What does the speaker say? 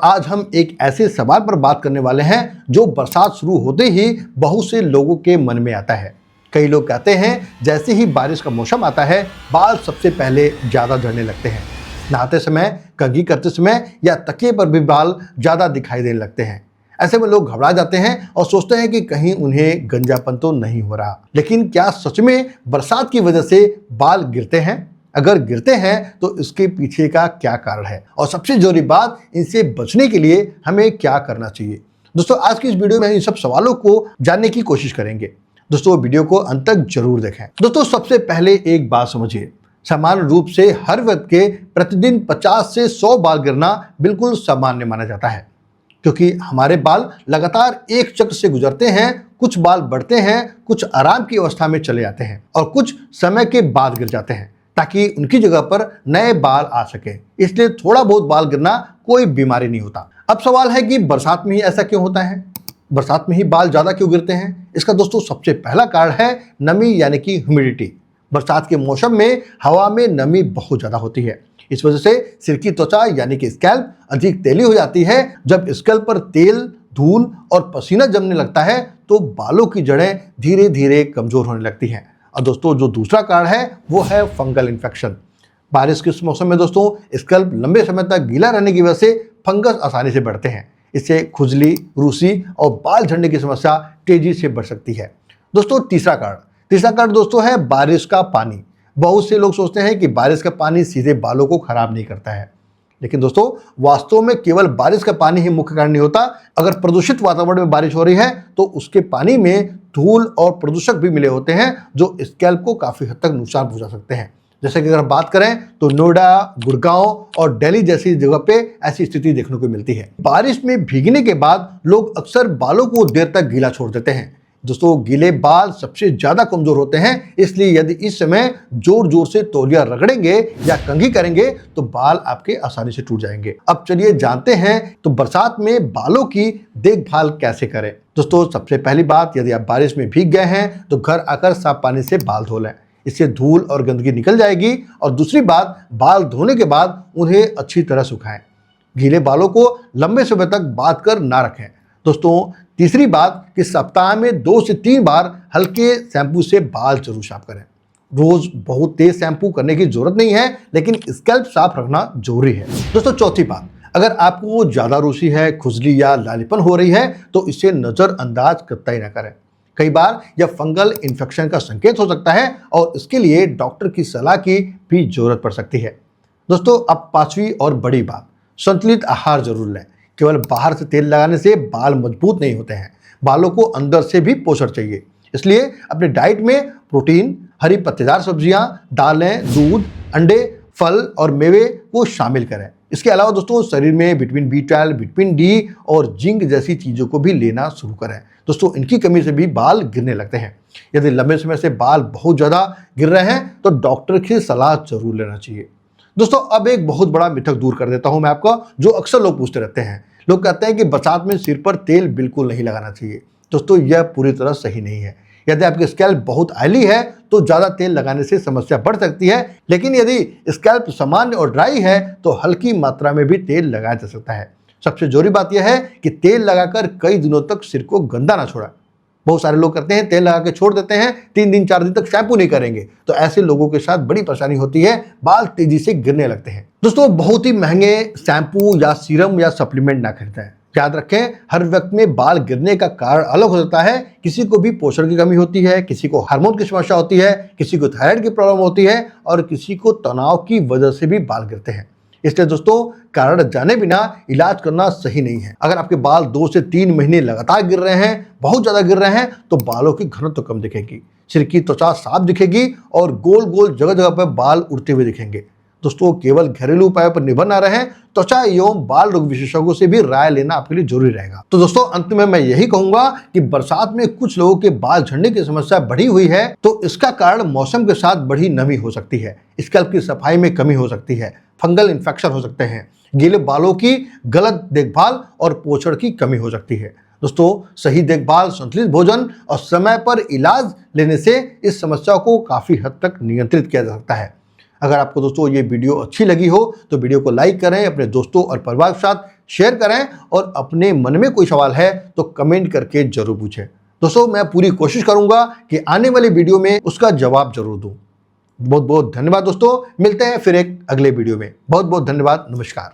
आज हम एक ऐसे सवाल पर बात करने वाले हैं जो बरसात शुरू होते ही बहुत से लोगों के मन में आता है। कई लोग कहते हैं जैसे ही बारिश का मौसम आता है बाल सबसे पहले ज़्यादा झड़ने लगते हैं। नहाते समय, कंघी करते समय या तकिए पर भी बाल ज़्यादा दिखाई देने लगते हैं। ऐसे में लोग घबरा जाते हैं और सोचते हैं कि कहीं उन्हें गंजापन तो नहीं हो रहा। लेकिन क्या सच में बरसात की वजह से बाल गिरते हैं? अगर गिरते हैं तो इसके पीछे का क्या कारण है और सबसे जरूरी बात, इनसे बचने के लिए हमें क्या करना चाहिए। दोस्तों, आज की इस वीडियो में इन सब सवालों को जानने की कोशिश करेंगे। दोस्तों, वीडियो को अंत तक जरूर देखें। दोस्तों, सबसे पहले एक बात समझिए, सामान्य रूप से हर व्यक्ति के प्रतिदिन 50 से 100 बाल गिरना बिल्कुल सामान्य माना जाता है, क्योंकि हमारे बाल लगातार एक चक्र से गुजरते हैं। कुछ बाल बढ़ते हैं, कुछ आराम की अवस्था में चले जाते हैं और कुछ समय के बाद गिर जाते हैं ताकि उनकी जगह पर नए बाल आ सके। इसलिए थोड़ा बहुत बाल गिरना कोई बीमारी नहीं होता। अब सवाल है कि बरसात में ही ऐसा क्यों होता है? बरसात में ही बाल ज्यादा क्यों गिरते हैं? इसका दोस्तों सबसे पहला कारण है नमी, यानी कि ह्यूमिडिटी। बरसात के मौसम में हवा में नमी बहुत ज्यादा होती है। इस वजह से सिर की त्वचा यानी कि स्कैल्प अधिक तेली हो जाती है। जब स्कैल्प पर तेल, धूल और पसीना जमने लगता है तो बालों की जड़ें धीरे धीरे कमजोर होने लगती हैं। और दोस्तों, जो दूसरा कारण है वो है फंगल इन्फेक्शन। बारिश के इस मौसम में दोस्तों स्कैल्प लंबे समय तक गीला रहने की वजह से फंगस आसानी से बढ़ते हैं। इससे खुजली, रूसी और बाल झड़ने की समस्या तेजी से बढ़ सकती है। दोस्तों, तीसरा कारण दोस्तों है बारिश का पानी। बहुत से लोग सोचते हैं कि बारिश का पानी सीधे बालों को खराब नहीं करता है, लेकिन दोस्तों वास्तव में केवल बारिश का पानी ही मुख्य कारण नहीं होता। अगर प्रदूषित वातावरण में बारिश हो रही है तो उसके पानी में धूल और प्रदूषक भी मिले होते हैं जो स्कैल्प को काफी हद तक नुकसान पहुंचा सकते हैं। जैसे कि अगर बात करें तो नोएडा, गुड़गांव और दिल्ली जैसी जगह पे ऐसी स्थिति देखने को मिलती है। बारिश में भीगने के बाद लोग अक्सर बालों को देर तक गीला छोड़ देते हैं। दोस्तों, गीले बाल सबसे ज्यादा कमजोर होते हैं, इसलिए यदि इस समय जोर जोर से तौलिया रगड़ेंगे या कंघी करेंगे तो बाल आपके आसानी से टूट जाएंगे। अब चलिए जानते हैं तो बरसात में बालों की देखभाल कैसे करें। दोस्तों, सबसे पहली बात, यदि आप बारिश में भीग गए हैं तो घर आकर साफ पानी से बाल धो लें। इससे धूल और गंदगी निकल जाएगी। और दूसरी बात, बाल धोने के बाद उन्हें अच्छी तरह सुखाएं। गीले बालों को लंबे समय तक बांध कर ना रखें। दोस्तों, तीसरी बात कि सप्ताह में 2 से 3 बार हल्के शैम्पू से बाल जरूर साफ करें। रोज बहुत तेज शैम्पू करने की जरूरत नहीं है, लेकिन स्कैल्प साफ रखना जरूरी है। दोस्तों, चौथी बात, अगर आपको ज्यादा रूसी है, खुजली या लालीपन हो रही है तो इसे नजरअंदाज कतई ना करें। कई बार यह फंगल इन्फेक्शन का संकेत हो सकता है और इसके लिए डॉक्टर की सलाह की भी जरूरत पड़ सकती है। दोस्तों, अब पांचवी और बड़ी बात, संतुलित आहार जरूर लें। केवल बाहर से तेल लगाने से बाल मजबूत नहीं होते हैं, बालों को अंदर से भी पोषण चाहिए। इसलिए अपने डाइट में प्रोटीन, हरी पत्तेदार सब्जियां, दालें, दूध, अंडे, फल और मेवे को शामिल करें। इसके अलावा दोस्तों, शरीर में विटामिन B12, विटामिन D और जिंक जैसी चीजों को भी लेना शुरू करें। दोस्तों, इनकी कमी से भी बाल गिरने लगते हैं। यदि लंबे समय से बाल बहुत ज्यादा गिर रहे हैं तो डॉक्टर की सलाह जरूर लेना चाहिए। दोस्तों, अब एक बहुत बड़ा मिथक दूर कर देता हूं मैं आपका, जो अक्सर लोग पूछते रहते हैं। लोग कहते हैं कि बरसात में सिर पर तेल बिल्कुल नहीं लगाना चाहिए। दोस्तों, यह पूरी तरह सही नहीं है। यदि आपकी स्कैल्प बहुत ऑयली है तो ज्यादा तेल लगाने से समस्या बढ़ सकती है, लेकिन यदि स्कैल्प सामान्य और ड्राई है तो हल्की मात्रा में भी तेल लगाया जा सकता है। सबसे जरूरी बात यह है कि तेल लगाकर कई दिनों तक सिर को गंदा ना छोड़ा। बहुत सारे लोग करते हैं, तेल लगा के छोड़ देते हैं, 3 दिन 4 दिन तक शैम्पू नहीं करेंगे, तो ऐसे लोगों के साथ बड़ी परेशानी होती है, बाल तेजी से गिरने लगते हैं। दोस्तों, बहुत ही महंगे शैम्पू या सीरम या सप्लीमेंट ना खरीदें। याद रखें, हर व्यक्ति में बाल गिरने का कारण अलग हो सकता है। किसी को भी पोषण की कमी होती है, किसी को हार्मोन की समस्या होती है, किसी को थायराइड की प्रॉब्लम होती है और किसी को तनाव की वजह से भी बाल गिरते हैं। इसलिए दोस्तों, कारण जाने बिना इलाज करना सही नहीं है। अगर आपके बाल 2 से 3 महीने लगातार गिर रहे हैं, बहुत ज्यादा गिर रहे हैं, तो बालों की घनत्व कम दिखेगी, सिर की त्वचा साफ दिखेगी और गोल गोल जगह जगह पर बाल उड़ते हुए दिखेंगे। दोस्तों, केवल घरेलू उपायों पर निर्भर ना रहें, त्वचा एवं बाल रोग विशेषज्ञों से भी राय लेना आपके लिए जरूरी रहेगा। तो दोस्तों, अंत में मैं यही कहूंगा कि बरसात में कुछ लोगों के बाल झड़ने की समस्या बढ़ी हुई है तो इसका कारण मौसम के साथ बढ़ी नमी हो सकती है, स्कैल्प की सफाई में कमी हो सकती है, फंगल इन्फेक्शन हो सकते हैं, गीले बालों की गलत देखभाल और पोषण की कमी हो सकती है। दोस्तों, सही देखभाल, संतुलित भोजन और समय पर इलाज लेने से इस समस्या को काफी हद तक नियंत्रित किया जा सकता है। अगर आपको दोस्तों ये वीडियो अच्छी लगी हो तो वीडियो को लाइक करें, अपने दोस्तों और परिवार के साथ शेयर करें और अपने मन में कोई सवाल है तो कमेंट करके जरूर पूछें। दोस्तों मैं पूरी कोशिश करूंगा कि आने वाली वीडियो में उसका जवाब जरूर दूं। बहुत बहुत धन्यवाद दोस्तों, मिलते हैं फिर एक अगले वीडियो में। बहुत बहुत धन्यवाद, नमस्कार।